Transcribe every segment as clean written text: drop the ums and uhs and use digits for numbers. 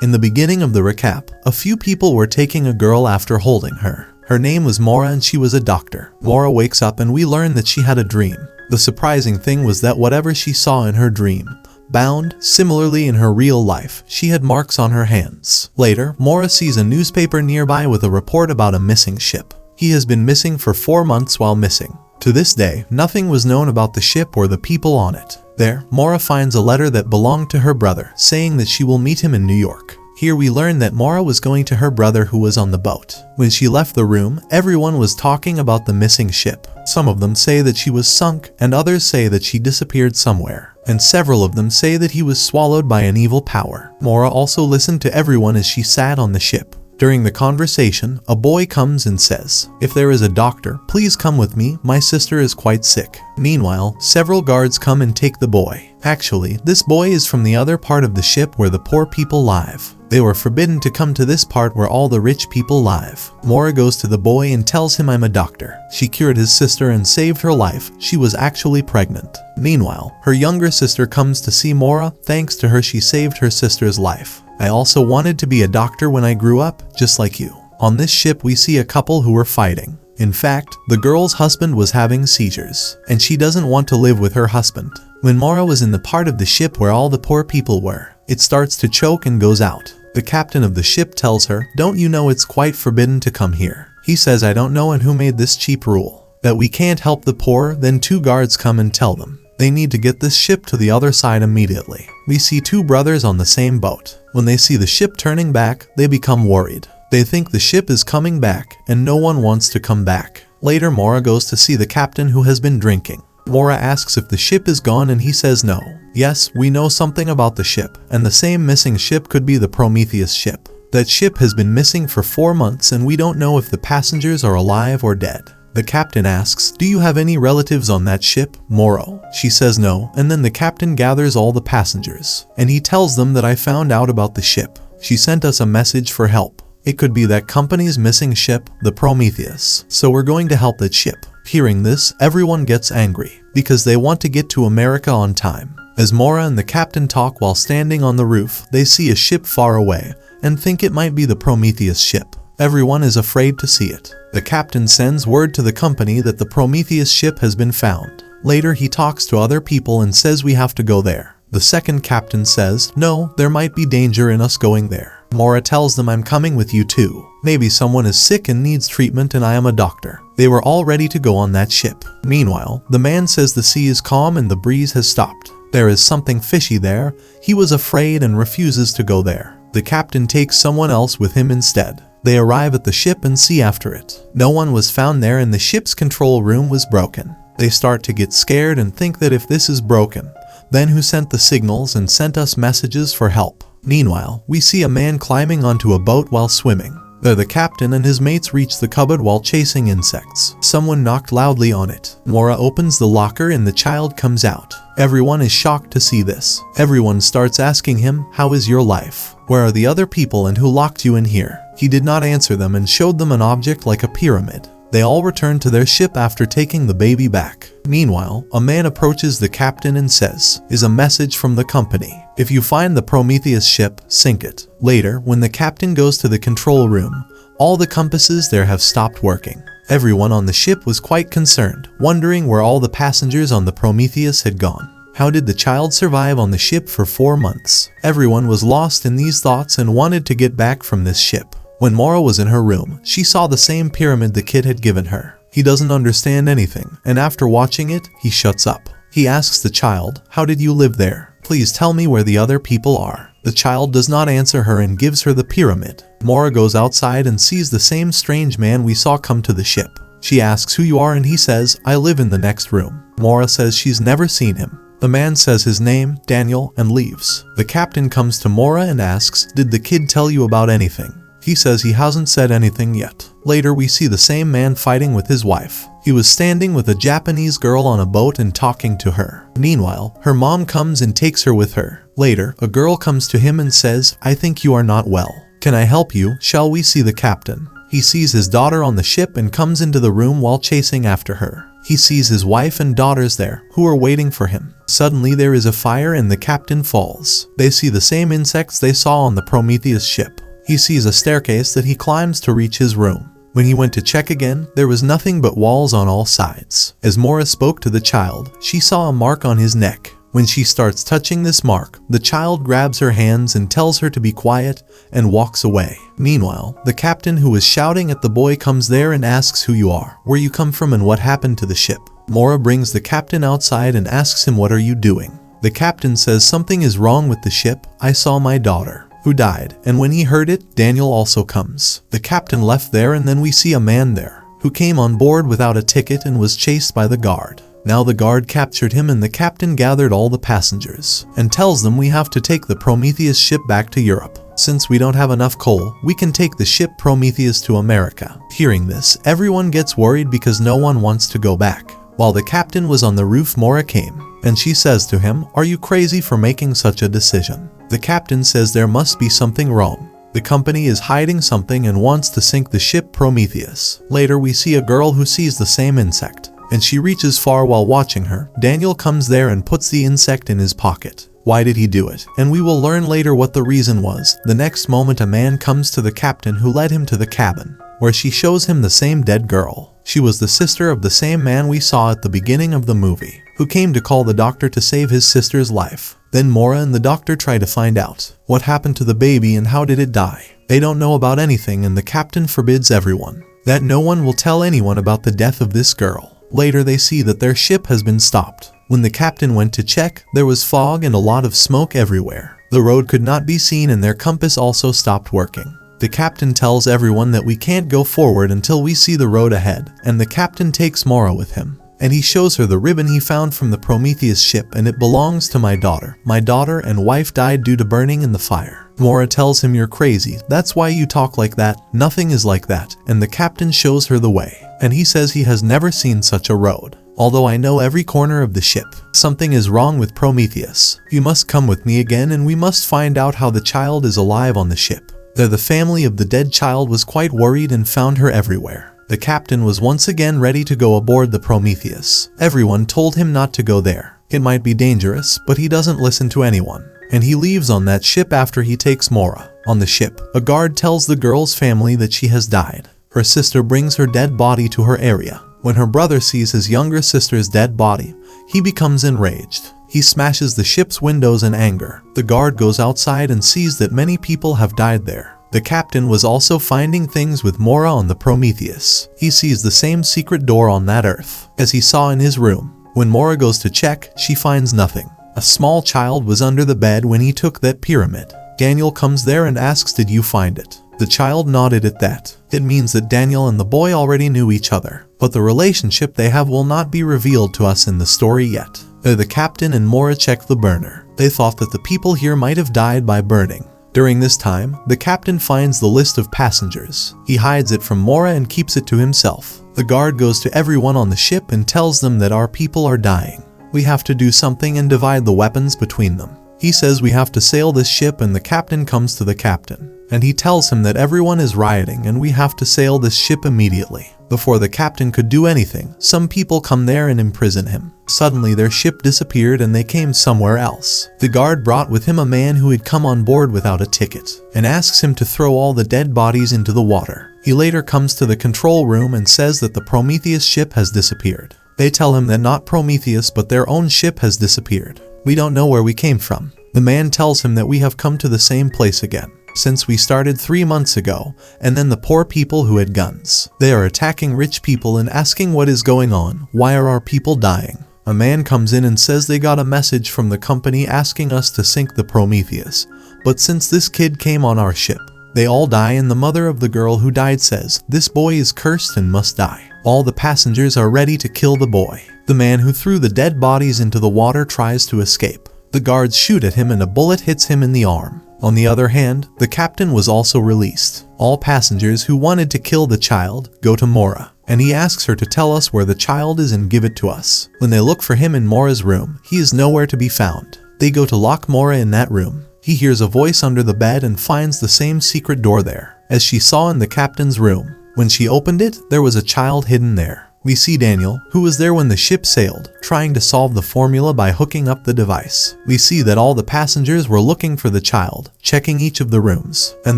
In the beginning of the recap, a few people were taking a girl after holding her. Her name was Mora and she was a doctor. Mora wakes up and we learn that she had a dream. The surprising thing was that whatever she saw in her dream, bound, similarly in her real life, she had marks on her hands. Later, Mora sees a newspaper nearby with a report about a missing ship. He has been missing for 4 months while missing. To this day, nothing was known about the ship or the people on it. There, Mora finds a letter that belonged to her brother, saying that she will meet him in New York. Here we learn that Mora was going to her brother who was on the boat. When she left the room, everyone was talking about the missing ship. Some of them say that she was sunk, and others say that she disappeared somewhere. And several of them say that he was swallowed by an evil power. Mora also listened to everyone as she sat on the ship. During the conversation, a boy comes and says, "If there is a doctor, please come with me, my sister is quite sick." Meanwhile, several guards come and take the boy. Actually, this boy is from the other part of the ship where the poor people live. They were forbidden to come to this part where all the rich people live. Mora goes to the boy and tells him, "I'm a doctor." She cured his sister and saved her life. She was actually pregnant. Meanwhile, her younger sister comes to see Mora. Thanks to her, she saved her sister's life. "I also wanted to be a doctor when I grew up, just like you." On this ship, we see a couple who were fighting. In fact, the girl's husband was having seizures, and she doesn't want to live with her husband. When Mora was in the part of the ship where all the poor people were, it starts to choke and goes out. The captain of the ship tells her, "Don't you know it's quite forbidden to come here?" He says, "I don't know, and who made this cheap rule that we can't help the poor?" Then 2 guards come and tell them they need to get this ship to the other side immediately. We see 2 brothers on the same boat. When they see the ship turning back, they become worried. They think the ship is coming back, and no one wants to come back. Later, Mora goes to see the captain who has been drinking. Mora asks if the ship is gone and he says no. "Yes, we know something about the ship, and the same missing ship could be the Prometheus ship. That ship has been missing for 4 months and we don't know if the passengers are alive or dead." The captain asks, "Do you have any relatives on that ship, Moro?" She says no, and then the captain gathers all the passengers, and he tells them that I found out about the ship. She sent us a message for help. It could be that company's missing ship, the Prometheus, so we're going to help that ship. Hearing this, everyone gets angry, because they want to get to America on time. As Mora and the captain talk while standing on the roof, they see a ship far away, and think it might be the Prometheus ship. Everyone is afraid to see it. The captain sends word to the company that the Prometheus ship has been found. Later he talks to other people and says we have to go there. The second captain says, "No, there might be danger in us going there." Mora tells them, "I'm coming with you too. Maybe someone is sick and needs treatment and I am a doctor." They were all ready to go on that ship. Meanwhile, the man says the sea is calm and the breeze has stopped. There is something fishy there. He was afraid and refuses to go there. The captain takes someone else with him instead. They arrive at the ship and see after it. No one was found there and the ship's control room was broken. They start to get scared and think that if this is broken, then who sent the signals and sent us messages for help? Meanwhile, we see a man climbing onto a boat while swimming. There the captain and his mates reach the cupboard while chasing insects. Someone knocked loudly on it. Mora opens the locker and the child comes out. Everyone is shocked to see this. Everyone starts asking him, "How is your life? Where are the other people and who locked you in here?" He did not answer them and showed them an object like a pyramid. They all return to their ship after taking the baby back. Meanwhile, a man approaches the captain and says, "Is a message from the company. If you find the Prometheus ship, sink it." Later, when the captain goes to the control room, all the compasses there have stopped working. Everyone on the ship was quite concerned, wondering where all the passengers on the Prometheus had gone. How did the child survive on the ship for 4 months? Everyone was lost in these thoughts and wanted to get back from this ship. When Mora was in her room, she saw the same pyramid the kid had given her. He doesn't understand anything, and after watching it, he shuts up. He asks the child, "How did you live there? Please tell me where the other people are." The child does not answer her and gives her the pyramid. Mora goes outside and sees the same strange man we saw come to the ship. She asks who you are and he says, "I live in the next room." Mora says she's never seen him. The man says his name, Daniel, and leaves. The captain comes to Mora and asks, "Did the kid tell you about anything?" He says he hasn't said anything yet. Later we see the same man fighting with his wife. He was standing with a Japanese girl on a boat and talking to her. Meanwhile, her mom comes and takes her with her. Later, a girl comes to him and says, "I think you are not well. Can I help you? Shall we see the captain?" He sees his daughter on the ship and comes into the room while chasing after her. He sees his wife and daughters there, who are waiting for him. Suddenly there is a fire and the captain falls. They see the same insects they saw on the Prometheus ship. He sees a staircase that he climbs to reach his room. When he went to check again, there was nothing but walls on all sides. As Mora spoke to the child, she saw a mark on his neck. When she starts touching this mark, the child grabs her hands and tells her to be quiet and walks away. Meanwhile, the captain who was shouting at the boy comes there and asks who you are, where you come from and what happened to the ship. Mora brings the captain outside and asks him, what are you doing? The captain says something is wrong with the ship. I saw my daughter, who died, and when he heard it, Daniel also comes. The captain left there and then we see a man there, who came on board without a ticket and was chased by the guard. Now the guard captured him and the captain gathered all the passengers and tells them we have to take the Prometheus ship back to Europe. Since we don't have enough coal, we can take the ship Prometheus to America. Hearing this, everyone gets worried because no one wants to go back. While the captain was on the roof, Mora came, and she says to him, are you crazy for making such a decision? The captain says there must be something wrong. The company is hiding something and wants to sink the ship Prometheus. Later we see a girl who sees the same insect, and she reaches far while watching her. Daniel comes there and puts the insect in his pocket. Why did he do it? And we will learn later what the reason was. The next moment a man comes to the captain who led him to the cabin, where she shows him the same dead girl. She was the sister of the same man we saw at the beginning of the movie, who came to call the doctor to save his sister's life. Then Mora and the doctor try to find out what happened to the baby and how did it die. They don't know about anything and the captain forbids everyone that no one will tell anyone about the death of this girl. Later they see that their ship has been stopped. When the captain went to check, there was fog and a lot of smoke everywhere. The road could not be seen and their compass also stopped working. The captain tells everyone that we can't go forward until we see the road ahead, and the captain takes Mora with him. And he shows her the ribbon he found from the Prometheus ship and it belongs to my daughter. My daughter and wife died due to burning in the fire. Mora tells him you're crazy, that's why you talk like that, nothing is like that, and the captain shows her the way. And he says he has never seen such a road. Although I know every corner of the ship, something is wrong with Prometheus. You must come with me again and we must find out how the child is alive on the ship. There the family of the dead child was quite worried and found her everywhere. The captain was once again ready to go aboard the Prometheus. Everyone told him not to go there. It might be dangerous, but he doesn't listen to anyone. And he leaves on that ship after he takes Mora. On the ship, a guard tells the girl's family that she has died. Her sister brings her dead body to her area. When her brother sees his younger sister's dead body, he becomes enraged. He smashes the ship's windows in anger. The guard goes outside and sees that many people have died there. The captain was also finding things with Mora on the Prometheus. He sees the same secret door on that earth as he saw in his room. When Mora goes to check, she finds nothing. A small child was under the bed when he took that pyramid. Daniel comes there and asks, did you find it? The child nodded at that. It means that Daniel and the boy already knew each other, but the relationship they have will not be revealed to us in the story yet. The captain and Mora check the burner. They thought that the people here might have died by burning. During this time, the captain finds the list of passengers. He hides it from Mora and keeps it to himself. The guard goes to everyone on the ship and tells them that our people are dying. We have to do something and divide the weapons between them. He says we have to sail this ship and the captain comes to the captain. And he tells him that everyone is rioting and we have to sail this ship immediately. Before the captain could do anything, some people come there and imprison him. Suddenly their ship disappeared and they came somewhere else. The guard brought with him a man who had come on board without a ticket and asks him to throw all the dead bodies into the water. He later comes to the control room and says that the Prometheus ship has disappeared. They tell him that not Prometheus but their own ship has disappeared. We don't know where we came from. The man tells him that we have come to the same place again, since we started 3 months ago, and then the poor people who had guns. They are attacking rich people and asking what is going on, why are our people dying? A man comes in and says they got a message from the company asking us to sink the Prometheus, but since this kid came on our ship, they all die and the mother of the girl who died says, this boy is cursed and must die. All the passengers are ready to kill the boy. The man who threw the dead bodies into the water tries to escape. The guards shoot at him and a bullet hits him in the arm. On the other hand, the captain was also released. All passengers who wanted to kill the child go to Mora, and he asks her to tell us where the child is and give it to us. When they look for him in Mora's room, he is nowhere to be found. They go to lock Mora in that room. He hears a voice under the bed and finds the same secret door there, as she saw in the captain's room. When she opened it, there was a child hidden there. We see Daniel, who was there when the ship sailed, trying to solve the formula by hooking up the device. We see that all the passengers were looking for the child, checking each of the rooms, and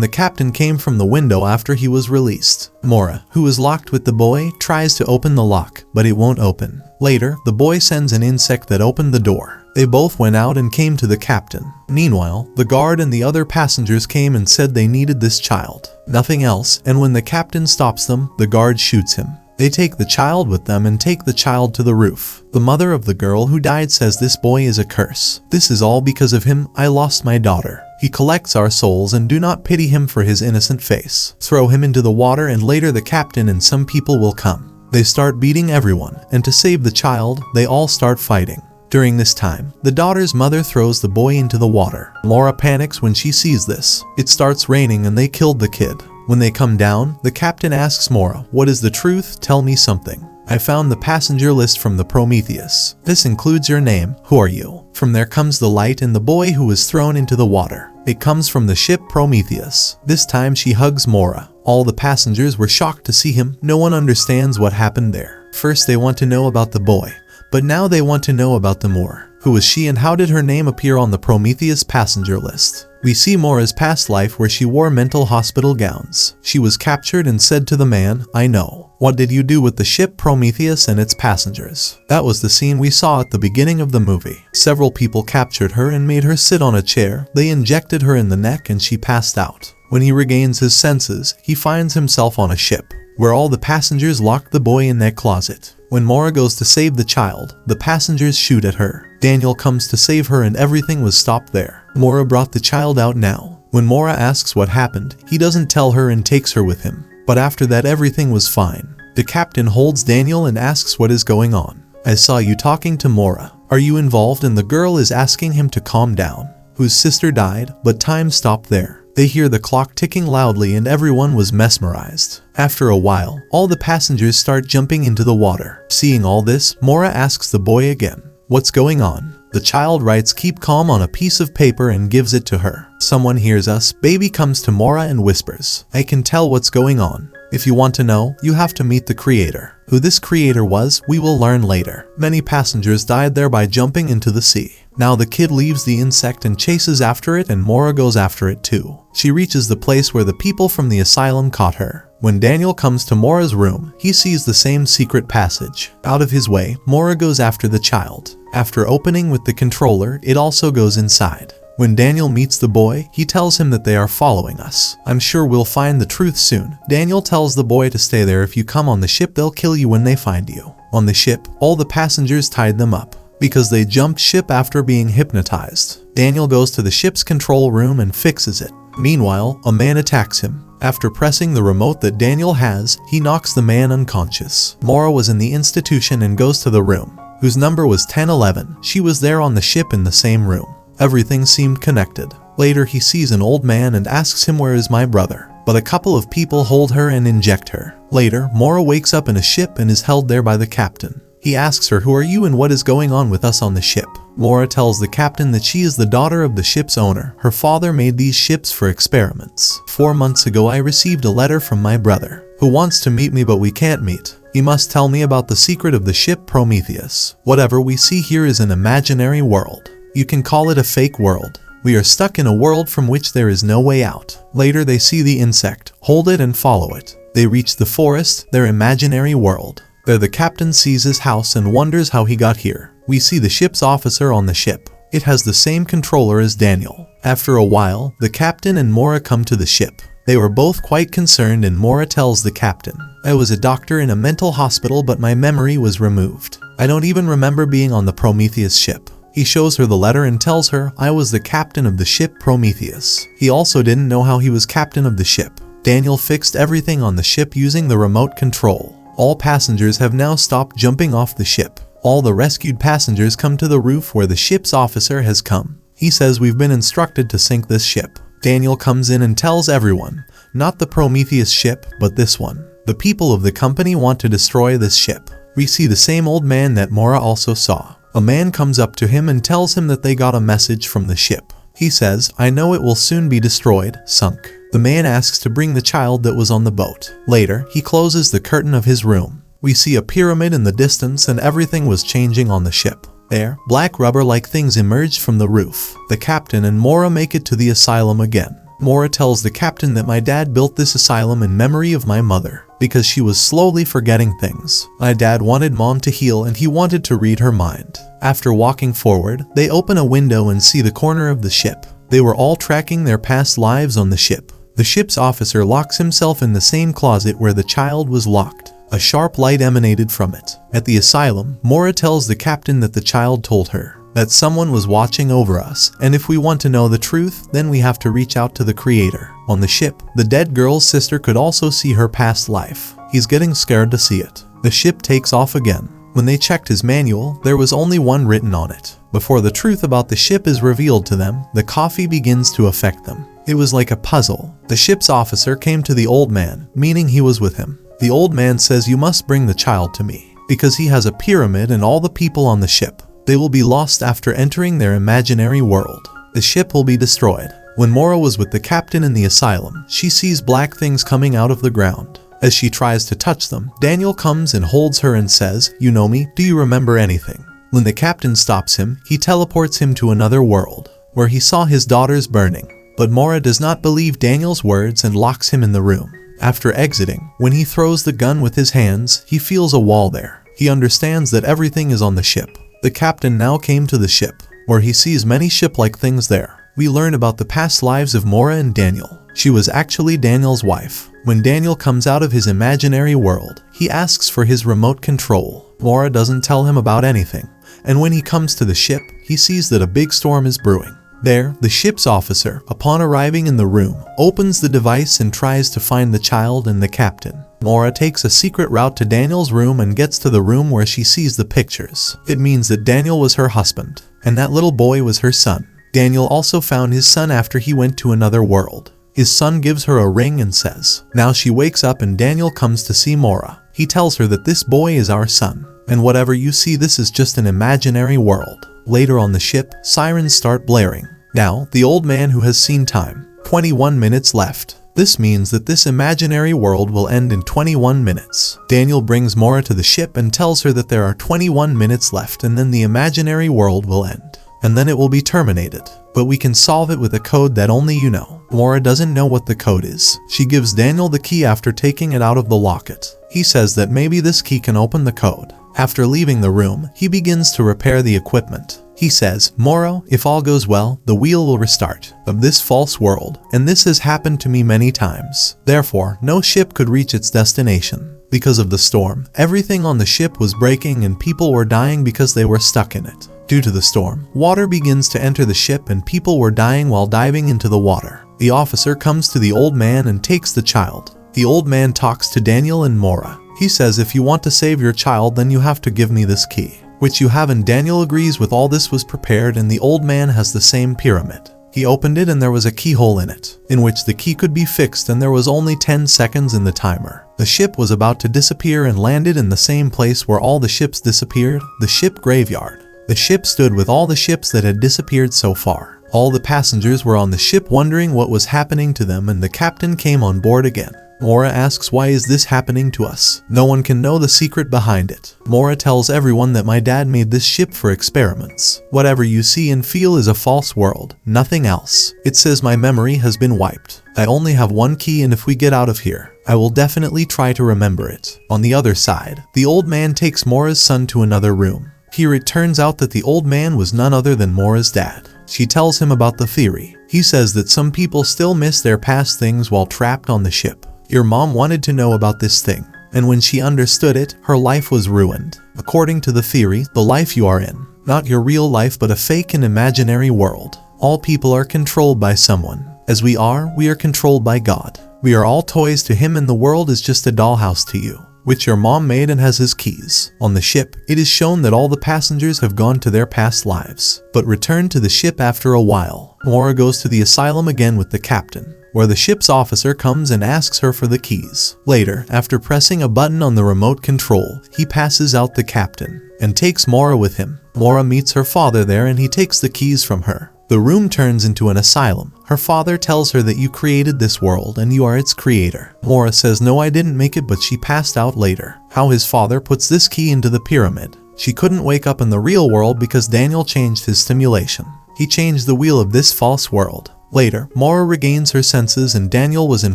the captain came from the window after he was released. Mora, who was locked with the boy, tries to open the lock, but it won't open. Later, the boy sends an insect that opened the door. They both went out and came to the captain. Meanwhile, the guard and the other passengers came and said they needed this child. Nothing else, and when the captain stops them, the guard shoots him. They take the child with them and take the child to the roof. The mother of the girl who died says this boy is a curse. This is all because of him. I lost my daughter. He collects our souls and do not pity him for his innocent face. Throw him into the water and later the captain and some people will come. They start beating everyone, and to save the child, they all start fighting. During this time, the daughter's mother throws the boy into the water. Mora panics when she sees this. It starts raining and they killed the kid. When they come down, the captain asks Mora, "What is the truth? Tell me something. I found the passenger list from the Prometheus. This includes your name. Who are you?" From there comes the light and the boy who was thrown into the water. It comes from the ship Prometheus. This time she hugs Mora. All the passengers were shocked to see him. No one understands what happened there. First they want to know about the boy, but now they want to know about the Moor. Who was she and how did her name appear on the Prometheus passenger list? We see Mora's past life where she wore mental hospital gowns. She was captured and said to the man, "I know. What did you do with the ship Prometheus and its passengers?" That was the scene we saw at the beginning of the movie. Several people captured her and made her sit on a chair. They injected her in the neck and she passed out. When he regains his senses, he finds himself on a ship, where all the passengers locked the boy in that closet. When Mora goes to save the child, the passengers shoot at her. Daniel comes to save her and everything was stopped there. Mora brought the child out now. When Mora asks what happened, he doesn't tell her and takes her with him. But after that everything was fine. The captain holds Daniel and asks what is going on. "I saw you talking to Mora. Are you involved?" And the girl is asking him to calm down. Whose sister died, but time stopped there. They hear the clock ticking loudly and everyone was mesmerized. After a while, all the passengers start jumping into the water. Seeing all this, Mora asks the boy again, "What's going on?" The child writes "keep calm" on a piece of paper and gives it to her. Someone hears us. Baby comes to Mora and whispers, "I can tell what's going on. If you want to know, you have to meet the creator." Who this creator was, we will learn later. Many passengers died there by jumping into the sea. Now the kid leaves the insect and chases after it and Mora goes after it too. She reaches the place where the people from the asylum caught her. When Daniel comes to Mora's room, he sees the same secret passage. Out of his way, Mora goes after the child. After opening with the controller, it also goes inside. When Daniel meets the boy, he tells him that they are following us. "I'm sure we'll find the truth soon." Daniel tells the boy to stay there. "If you come on the ship, they'll kill you when they find you." On the ship, all the passengers tied them up because they jumped ship after being hypnotized. Daniel goes to the ship's control room and fixes it. Meanwhile, a man attacks him. After pressing the remote that Daniel has, he knocks the man unconscious. Mora was in the institution and goes to the room, whose number was 1011. She was there on the ship in the same room. Everything seemed connected. Later he sees an old man and asks him, "Where is my brother?" But a couple of people hold her and inject her. Later, Mora wakes up in a ship and is held there by the captain. He asks her, "Who are you and what is going on with us on the ship?" Mora tells the captain that she is the daughter of the ship's owner. Her father made these ships for experiments. 4 months ago I received a letter from my brother, who wants to meet me but we can't meet. He must tell me about the secret of the ship Prometheus. Whatever we see here is an imaginary world. You can call it a fake world. We are stuck in a world from which there is no way out. Later they see the insect, hold it and follow it. They reach the forest, their imaginary world. There the captain sees his house and wonders how he got here. We see the ship's officer on the ship. It has the same controller as Daniel. After a while, the captain and Mora come to the ship. They were both quite concerned and Mora tells the captain, "I was a doctor in a mental hospital but my memory was removed. I don't even remember being on the Prometheus ship." He shows her the letter and tells her, "I was the captain of the ship Prometheus." He also didn't know how he was captain of the ship. Daniel fixed everything on the ship using the remote control. All passengers have now stopped jumping off the ship. All the rescued passengers come to the roof where the ship's officer has come. He says, "We've been instructed to sink this ship." Daniel comes in and tells everyone, not the Prometheus ship, but this one. The people of the company want to destroy this ship. We see the same old man that Mora also saw. A man comes up to him and tells him that they got a message from the ship. He says, "I know it will soon be destroyed, sunk." The man asks to bring the child that was on the boat. Later, he closes the curtain of his room. We see a pyramid in the distance and everything was changing on the ship. There, black rubber-like things emerged from the roof. The captain and Mora make it to the asylum again. Mora tells the captain that my dad built this asylum in memory of my mother, because she was slowly forgetting things. My dad wanted mom to heal and he wanted to read her mind. After walking forward, they open a window and see the corner of the ship. They were all tracking their past lives on the ship. The ship's officer locks himself in the same closet where the child was locked. A sharp light emanated from it. At the asylum, Mora tells the captain that the child told her that someone was watching over us, and if we want to know the truth, then we have to reach out to the creator. On the ship, the dead girl's sister could also see her past life. He's getting scared to see it. The ship takes off again. When they checked his manual, there was only one written on it. Before the truth about the ship is revealed to them, the coffee begins to affect them. It was like a puzzle. The ship's officer came to the old man, meaning he was with him. The old man says, "You must bring the child to me, because he has a pyramid and all the people on the ship. They will be lost after entering their imaginary world. The ship will be destroyed." When Mora was with the captain in the asylum, she sees black things coming out of the ground. As she tries to touch them, Daniel comes and holds her and says, "You know me? Do you remember anything?" When the captain stops him, he teleports him to another world, where he saw his daughters burning. But Mora does not believe Daniel's words and locks him in the room. After exiting, when he throws the gun with his hands, he feels a wall there. He understands that everything is on the ship. The captain now came to the ship, where he sees many ship-like things there. We learn about the past lives of Mora and Daniel. She was actually Daniel's wife. When Daniel comes out of his imaginary world, he asks for his remote control. Mora doesn't tell him about anything, and when he comes to the ship, he sees that a big storm is brewing. There, the ship's officer, upon arriving in the room, opens the device and tries to find the child and the captain. Mora takes a secret route to Daniel's room and gets to the room where she sees the pictures. It means that Daniel was her husband, and that little boy was her son. Daniel also found his son after he went to another world. His son gives her a ring and says, now she wakes up and Daniel comes to see Mora. He tells her that this boy is our son, and whatever you see, this is just an imaginary world. Later on the ship, sirens start blaring. Now, the old man who has seen time, 21 minutes left. This means that this imaginary world will end in 21 minutes. Daniel brings Mora to the ship and tells her that there are 21 minutes left and then the imaginary world will end. And then it will be terminated. But we can solve it with a code that only you know. Mora doesn't know what the code is. She gives Daniel the key after taking it out of the locket. He says that maybe this key can open the code. After leaving the room, he begins to repair the equipment. He says, Mora, if all goes well, the wheel will restart of this false world, and this has happened to me many times. Therefore, no ship could reach its destination. Because of the storm, everything on the ship was breaking and people were dying because they were stuck in it. Due to the storm, water begins to enter the ship and people were dying while diving into the water. The officer comes to the old man and takes the child. The old man talks to Daniel and Mora. He says, if you want to save your child, then you have to give me this key, which you have, and Daniel agrees with all this was prepared, and the old man has the same pyramid. He opened it and there was a keyhole in it, in which the key could be fixed, and there was only 10 seconds in the timer. The ship was about to disappear and landed in the same place where all the ships disappeared, the ship graveyard. The ship stood with all the ships that had disappeared so far. All the passengers were on the ship wondering what was happening to them, and the captain came on board again. Mora asks, why is this happening to us? No one can know the secret behind it. Mora tells everyone that my dad made this ship for experiments. Whatever you see and feel is a false world, nothing else. It says my memory has been wiped. I only have one key, and if we get out of here, I will definitely try to remember it. On the other side, the old man takes Mora's son to another room. Here it turns out that the old man was none other than Mora's dad. She tells him about the theory. He says that some people still miss their past things while trapped on the ship. Your mom wanted to know about this thing, and when she understood it, her life was ruined. According to the theory, the life you are in, not your real life but a fake and imaginary world. All people are controlled by someone. As we are controlled by God. We are all toys to him, and the world is just a dollhouse to you, which your mom made and has his keys. On the ship, it is shown that all the passengers have gone to their past lives, but return to the ship after a while. Mora goes to the asylum again with the captain, where the ship's officer comes and asks her for the keys. Later, after pressing a button on the remote control, he passes out the captain and takes Mora with him. Mora meets her father there and he takes the keys from her. The room turns into an asylum. Her father tells her that you created this world and you are its creator. Mora says no, I didn't make it, but she passed out later. How his father puts this key into the pyramid. She couldn't wake up in the real world because Daniel changed his simulation. He changed the wheel of this false world. Later, Mora regains her senses and Daniel was in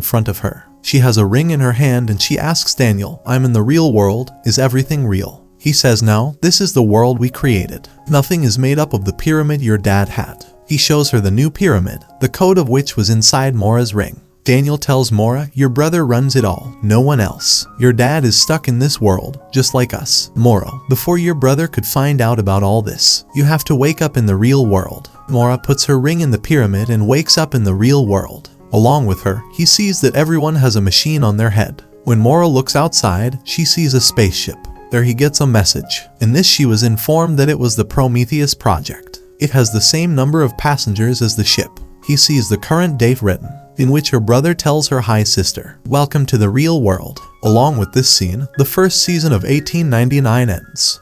front of her. She has a ring in her hand and she asks Daniel, I'm in the real world, is everything real? He says no, this is the world we created. Nothing is made up of the pyramid your dad had. He shows her the new pyramid, the code of which was inside Mora's ring. Daniel tells Mora, your brother runs it all, no one else. Your dad is stuck in this world, just like us. Mora, before your brother could find out about all this, you have to wake up in the real world. Mora puts her ring in the pyramid and wakes up in the real world. Along with her, he sees that everyone has a machine on their head. When Mora looks outside, she sees a spaceship. There he gets a message. In this she was informed that it was the Prometheus project. It has the same number of passengers as the ship. He sees the current date written, in which her brother tells her, hi sister, welcome to the real world. Along with this scene, the first season of 1899 ends.